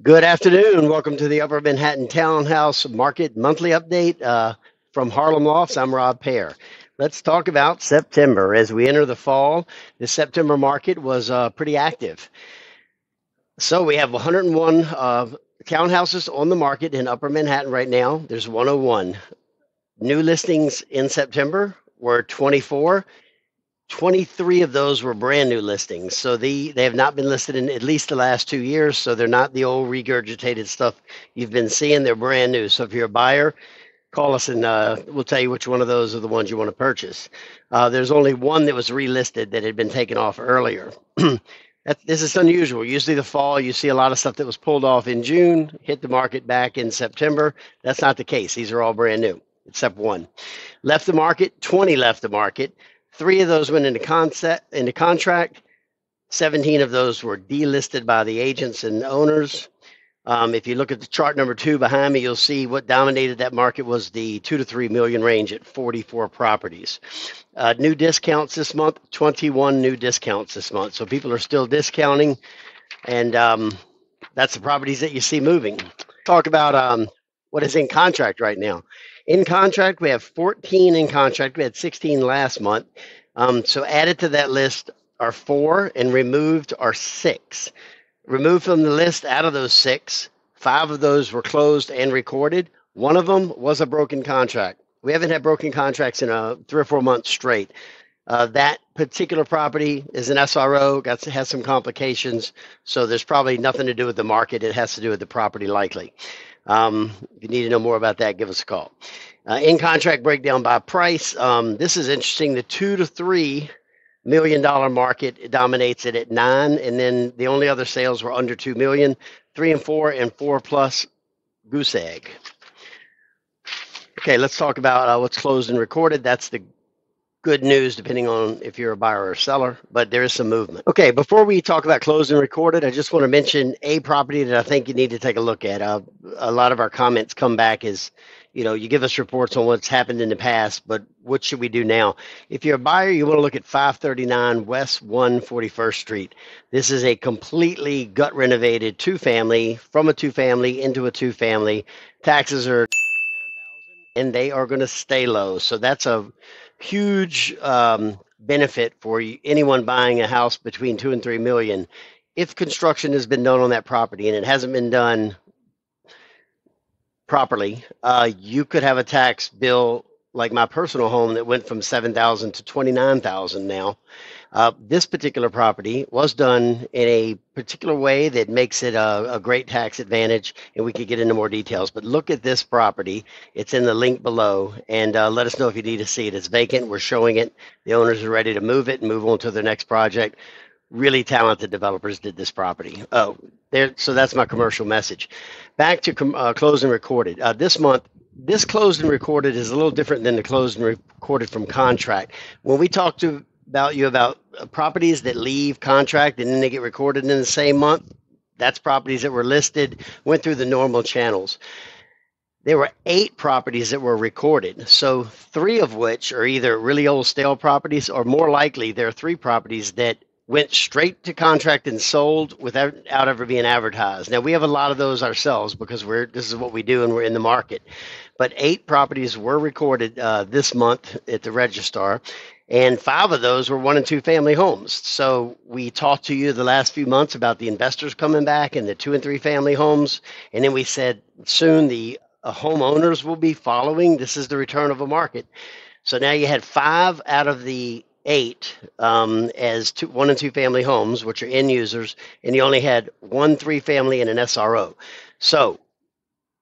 Good afternoon. Welcome to the Upper Manhattan Townhouse Market Monthly Update from Harlem Lofts. I'm Rob Pear. Let's talk about September. As we enter the fall, the September market was pretty active. So we have 101 townhouses on the market in Upper Manhattan right now. There's 101. New listings in September were 24. 23 of those were brand new listings. So they have not been listed in at least the last 2 years. So they're not the old regurgitated stuff you've been seeing. They're brand new. So if you're a buyer, call us and we'll tell you which one of those are the ones you want to purchase. There's only one that was relisted that had been taken off earlier. This is unusual. Usually the fall, you see a lot of stuff that was pulled off in June, hit the market back in September. That's not the case. These are all brand new, except one. Left the market, 20 left the market. 3 of those went into contract. 17 of those were delisted by the agents and owners. If you look at the chart number 2 behind me, you'll see what dominated that market was the 2 to 3 million range at 44 properties. New discounts this month, 21 new discounts this month. So people are still discounting, and that's the properties that you see moving. Talk about what is in contract right now. In contract, we have 14 in contract. We had 16 last month. So added to that list are 4 and removed are 6. Removed from the list out of those 6, 5 of those were closed and recorded. One of them was a broken contract. We haven't had broken contracts in 3 or 4 months straight. That particular property is an SRO, has some complications, so there's probably nothing to do with the market. It has to do with the property likely. If you need to know more about that, give us a call. In contract breakdown by price. This is interesting. The $2 to $3 million market dominates it at 9, and then the only other sales were under 2 million, 3 and 4, and 4 plus goose egg. Okay, let's talk about what's closed and recorded. That's the good news, depending on if you're a buyer or a seller, but there is some movement. Okay, before we talk about closed and recorded, I just want to mention a property that I think you need to take a look at. A lot of our comments come back as, you give us reports on what's happened in the past, but what should we do now? If you're a buyer, you want to look at 539 West 141st Street. This is a completely gut renovated 2-family, from a 2-family into a 2-family. Taxes are and they are going to stay low. So that's a huge benefit for anyone buying a house between 2 and 3 million. If construction has been done on that property and it hasn't been done properly, you could have a tax bill like my personal home that went from $7,000 to $29,000 now. This particular property was done in a particular way that makes it a great tax advantage, and we could get into more details. But look at this property. It's in the link below, and let us know if you need to see it. It's vacant. We're showing it. The owners are ready to move it and move on to their next project. Really talented developers did this property. So that's my commercial message. Back to closed and recorded. This month, this closed and recorded is a little different than the closed and recorded from contract. When we talk about properties that leave contract and then they get recorded in the same month, that's properties that were listed, went through the normal channels. There were 8 properties that were recorded. So 3 of which are either really old stale properties, or more likely there are 3 properties that went straight to contract and sold without ever being advertised. Now, we have a lot of those ourselves because this is what we do and we're in the market. But 8 properties were recorded this month at the registrar, and 5 of those were 1 and 2 family homes. So we talked to you the last few months about the investors coming back and the 2 and 3 family homes, and then we said soon the homeowners will be following. This is the return of a market. So now you had 5 out of the 8 as 1 and 2 family homes, which are end users, and you only had 1 3-family and an SRO. So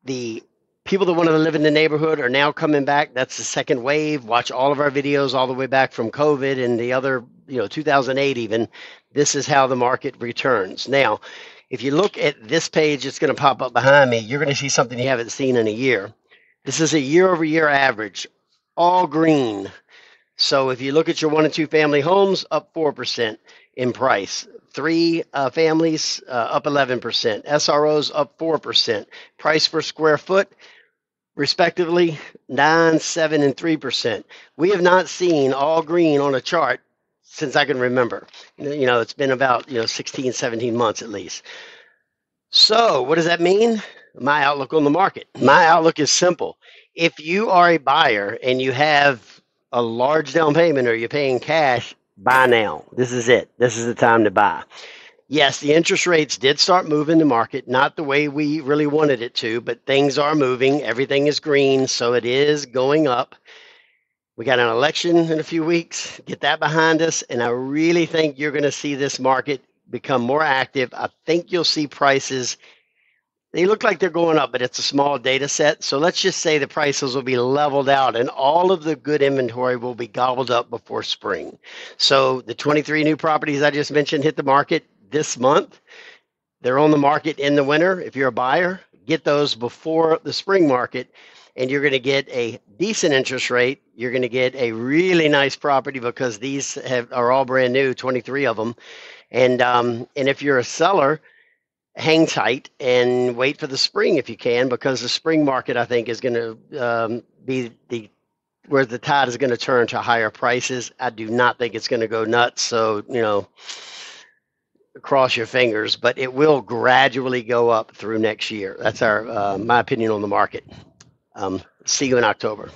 the people that wanted to live in the neighborhood are now coming back. That's the second wave. Watch all of our videos all the way back from COVID and the other, 2008 even. This is how the market returns. Now, if you look at this page, it's going to pop up behind me. You're going to see something you haven't seen in a year. This is a year-over-year average, all green. So if you look at your 1 and 2 family homes, up 4% in price. 3 families, up 11%. SROs, up 4%. Price per square foot, respectively, 9, 7, and 3%. We have not seen all green on a chart since I can remember. It's been about 16, 17 months at least. So, what does that mean? My outlook on the market. My outlook is simple. If you are a buyer and you have a large down payment or you're paying cash, buy now. This is it. This is the time to buy. Yes, the interest rates did start moving the market, not the way we really wanted it to, but things are moving. Everything is green, so it is going up. We got an election in a few weeks. Get that behind us. And I really think you're going to see this market become more active. I think you'll see prices. They look like they're going up, but it's a small data set. So let's just say the prices will be leveled out and all of the good inventory will be gobbled up before spring. So the 23 new properties I just mentioned hit the market this month. They're on the market in the winter. If you're a buyer, get those before the spring market, and you're going to get a decent interest rate. You're going to get a really nice property because these are all brand new, 23 of them. And if you're a seller, hang tight and wait for the spring if you can, because the spring market, I think, is going to be where the tide is going to turn to higher prices. I do not think it's going to go nuts. So, cross your fingers, but it will gradually go up through next year. That's my opinion on the market. See you in October.